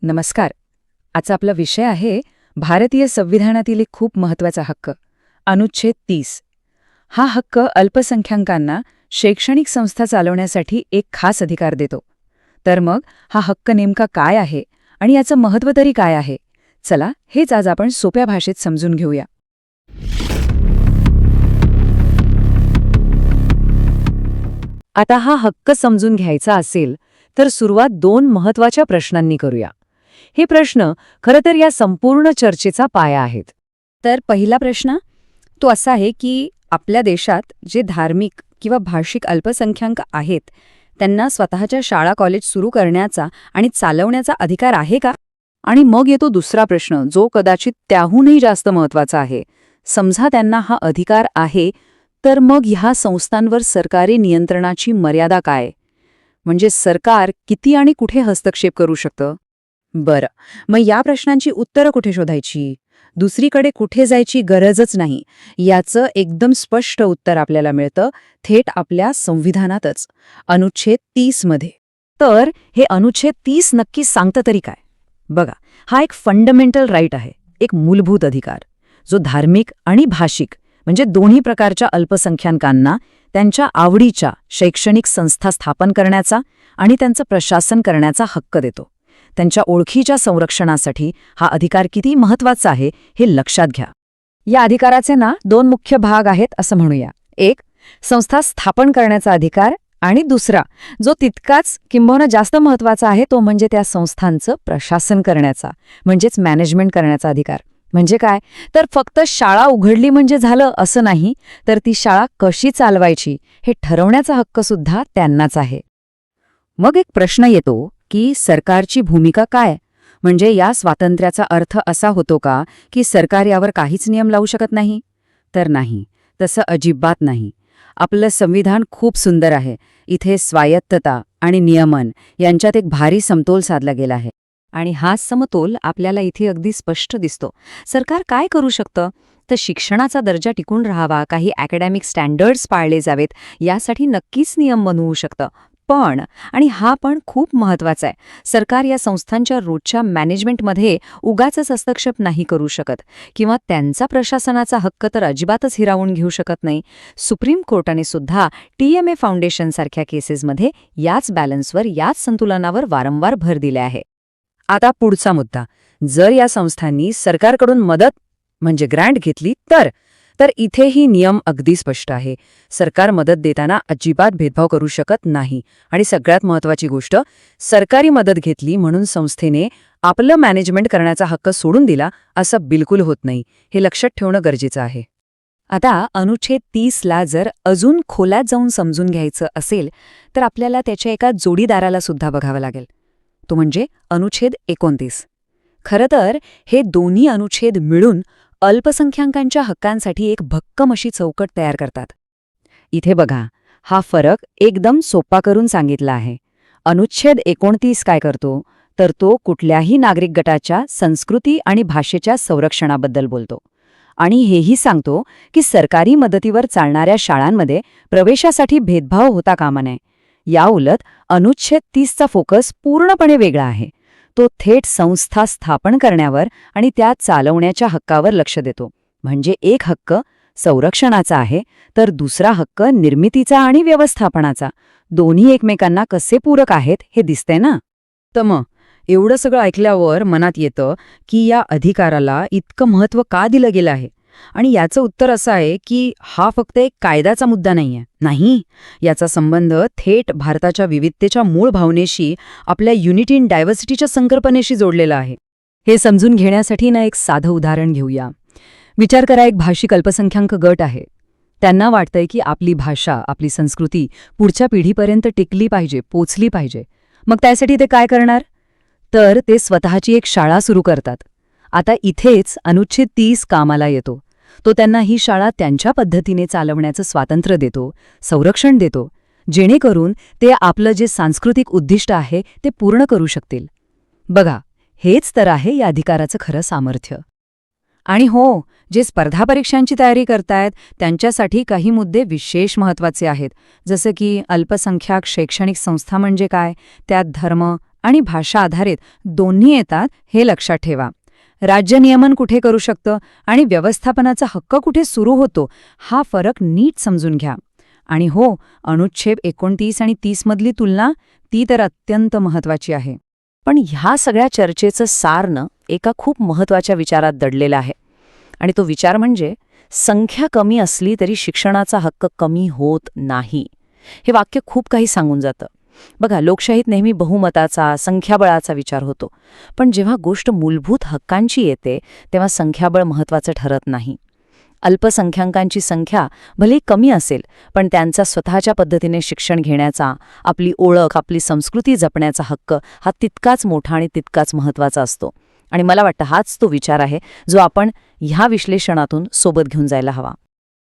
नमस्कार. आजचा आपला विषय आहे भारतीय संविधानातील एक खूप महत्त्वाचा हक्क, अनुच्छेद 30. हा हक्क अल्पसंख्याकांना शैक्षणिक संस्था चालवण्यासाठी एक खास अधिकार देतो. तर मग हा हक्क नेमका काय आहे आणि याचं महत्त्व तरी काय आहे? चला, हेच आज आपण सोप्या भाषेत समजून घेऊया. आता हा हक्क समजून घ्यायचा असेल तर सुरुवात 2 महत्त्वाच्या प्रश्नांनी करूया. हे प्रश्न खरं तर या संपूर्ण चर्चेचा पाया आहेत. तर पहिला प्रश्न तो असा आहे की आपल्या देशात जे धार्मिक किंवा भाषिक अल्पसंख्याक आहेत त्यांना स्वतःच्या शाळा कॉलेज सुरू करण्याचा आणि चालवण्याचा अधिकार आहे का? आणि मग येतो दुसरा प्रश्न, जो कदाचित त्याहूनही जास्त महत्त्वाचा आहे. समजा त्यांना हा अधिकार आहे, तर मग ह्या संस्थांवर सरकारी नियंत्रणाची मर्यादा काय? म्हणजे सरकार किती आणि कुठे हस्तक्षेप करू शकतं? बरं, मग या प्रश्नांची उत्तरं कुठे शोधायची? दुसरीकडे कुठे जायची गरजच नाही. याचं एकदम स्पष्ट उत्तर आपल्याला मिळतं थेट आपल्या संविधानातच, अनुच्छेद 30 मध्ये. तर हे अनुच्छेद 30 नक्की सांगतं तरी काय? बघा, हा एक फंडामेंटल राईट आहे, एक मूलभूत अधिकार, जो धार्मिक आणि भाषिक म्हणजे दोन्ही प्रकारच्या अल्पसंख्याकांना त्यांच्या आवडीच्या शैक्षणिक संस्था स्थापन करण्याचा आणि त्यांचं प्रशासन करण्याचा हक्क देतो. त्यांच्या ओळखीच्या संरक्षणासाठी हा अधिकार किती महत्त्वाचा आहे हे लक्षात घ्या. या अधिकाराचे 2 मुख्य भाग आहेत असं म्हणूया. एक, संस्था स्थापन करण्याचा अधिकार, आणि दुसरा, जो तितकाच किंबहुना जास्त महत्त्वाचा आहे, तो म्हणजे त्या संस्थांचं प्रशासन करण्याचा, म्हणजेच मॅनेजमेंट करण्याचा अधिकार. म्हणजे काय? तर फक्त शाळा उघडली म्हणजे झालं असं नाही, तर ती शाळा कशी चालवायची हे ठरवण्याचा हक्कसुद्धा त्यांनाच आहे. मग एक प्रश्न येतो की सरकारची भूमिका काय? म्हणजे या स्वातंत्र्याचा अर्थ असा होतो का की सरकार यावर काहीच नियम लावू शकत नाही? तर नाही, तसं अजिबात नाही. आपलं संविधान खूप सुंदर आहे. इथे स्वायत्तता आणि नियमन यांच्यात एक भारी समतोल साधला गेला आहे. आणि हा समतोल आपल्याला इथे अगदी स्पष्ट दिसतो. सरकार काय करू शकतं? तर शिक्षणाचा दर्जा टिकून राहावा, काही अकॅडमिक स्टँडर्ड्स पाळले जावेत, यासाठी नक्कीच नियम बनवू शकतं. पण, आणि हा पण खूप महत्त्वाचा आहे, सरकार या संस्थांच्या रोजच्या मॅनेजमेंटमध्ये उगाचच हस्तक्षेप नाही करू शकत किंवा त्यांचा प्रशासनाचा हक्क तर अजिबातच हिरावून घेऊ शकत नाही. सुप्रीम कोर्टाने सुद्धा TMA फाउंडेशनसारख्या केसेसमध्ये याच बॅलन्सवर, याच संतुलनावर वारंवार भर दिले आहे. आता पुढचा मुद्दा, जर या संस्थांनी सरकारकडून मदत म्हणजे ग्रँट घेतली तर इथेही नियम अगदी स्पष्ट आहे. सरकार मदत देताना अजिबात भेदभाव करू शकत नाही. आणि सगळ्यात महत्त्वाची गोष्ट, सरकारी मदत घेतली म्हणून संस्थेने आपलं मॅनेजमेंट करण्याचा हक्क सोडून दिला असं बिलकुल होत नाही. हे लक्षात ठेवणं गरजेचं आहे. आता अनुच्छेद 30ला जर अजून खोलात जाऊन समजून घ्यायचं असेल तर आपल्याला त्याच्या एका जोडीदाराला सुद्धा बघावं लागेल. तो म्हणजे अनुच्छेद 29. खरं तर हे दोन्ही अनुच्छेद मिळून अल्पसंख्याकांच्या हक्कांसाठी एक भक्कम अशी चौकट तयार करतात. इथे बघा, हा फरक एकदम सोपा करून सांगितला आहे. अनुच्छेद 29 काय करतो? तर तो कुठल्याही नागरिक गटाच्या संस्कृती आणि भाषेच्या संरक्षणाबद्दल बोलतो. आणि हेही सांगतो की सरकारी मदतीवर चालणाऱ्या शाळांमध्ये प्रवेशासाठी भेदभाव होता कामा नये. याउलट अनुच्छेद 30चा फोकस पूर्णपणे वेगळा आहे. तो थेट संस्था स्थापन करण्यावर आणि त्या चालवण्याच्या हक्कावर लक्ष देतो. म्हणजे एक हक्क संरक्षणाचा आहे, तर दुसरा हक्क निर्मितीचा आणि व्यवस्थापनाचा. दोन्ही एकमेकांना कसे पूरक आहेत हे दिसते ना? तर मग एवढं सगळं ऐकल्यावर मनात येतं की या अधिकाराला इतकं महत्त्व का दिलं गेलं आहे? आणि याचं उत्तर असं आहे की हा फक्त एक कायद्याचा मुद्दा नाहीये. नाही, याचा संबंध थेट भारताच्या विविधतेच्या मूळ भावनेशी, आपल्या युनिटी इन डायव्हर्सिटीच्या संकल्पनेशी जोडलेला आहे. हे समजून घेण्यासाठी एक साधं उदाहरण घेऊया. विचार करा, एक भाषिक अल्पसंख्याक गट आहे. त्यांना वाटतंय की आपली भाषा, आपली संस्कृती पुढच्या पिढीपर्यंत टिकली पाहिजे, पोचली पाहिजे. मग त्यासाठी ते काय करणार? तर ते स्वतःची एक शाळा सुरू करतात. आता इथेच अनुच्छेद 30 कामाला येतो. तो त्यांना ही शाळा त्यांच्या पद्धतीने चालवण्याचं स्वातंत्र्य देतो, संरक्षण देतो, जेणेकरून ते आपलं जे सांस्कृतिक उद्दिष्ट आहे ते पूर्ण करू शकतील. बघा, हेच तर आहे या अधिकाराचं खरं सामर्थ्य. आणि हो, जे स्पर्धा परीक्षांची तयारी करतायत त्यांच्यासाठी काही मुद्दे विशेष महत्त्वाचे आहेत, जसं की अल्पसंख्याक शैक्षणिक संस्था म्हणजे काय, त्यात धर्म आणि भाषा आधारित दोन्ही येतात हे लक्षात ठेवा. राज्य नियमन कुठे करू शकतं आणि व्यवस्थापनाचा हक्क कुठे सुरू होतो हा फरक नीट समजून घ्या. आणि हो, अनुच्छेद 29 आणि 30 मधली तुलना ती तर अत्यंत महत्वाची आहे. पण ह्या सगळ्या चर्चेचं सारनं एका खूप महत्वाच्या विचारात दडलेलं आहे. आणि तो विचार म्हणजे संख्या कमी असली तरी शिक्षणाचा हक्क कमी होत नाही. हे वाक्य खूप काही सांगून जातं. बघा, लोकशाहीत नेहमी बहुमताचा, संख्याबळाचा विचार होतो. पण जेव्हा गोष्ट मूलभूत हक्कांची येते तेव्हा संख्याबळ महत्वाचं ठरत नाही. अल्पसंख्याकांची संख्या भले कमी असेल, पण त्यांचा स्वतःच्या पद्धतीने शिक्षण घेण्याचा, आपली ओळख, आपली संस्कृती जपण्याचा हक्क हा तितकाच मोठा आणि तितकाच महत्वाचा असतो. आणि मला वाटतं हाच तो विचार आहे जो आपण ह्या विश्लेषणातून सोबत घेऊन जायला हवा.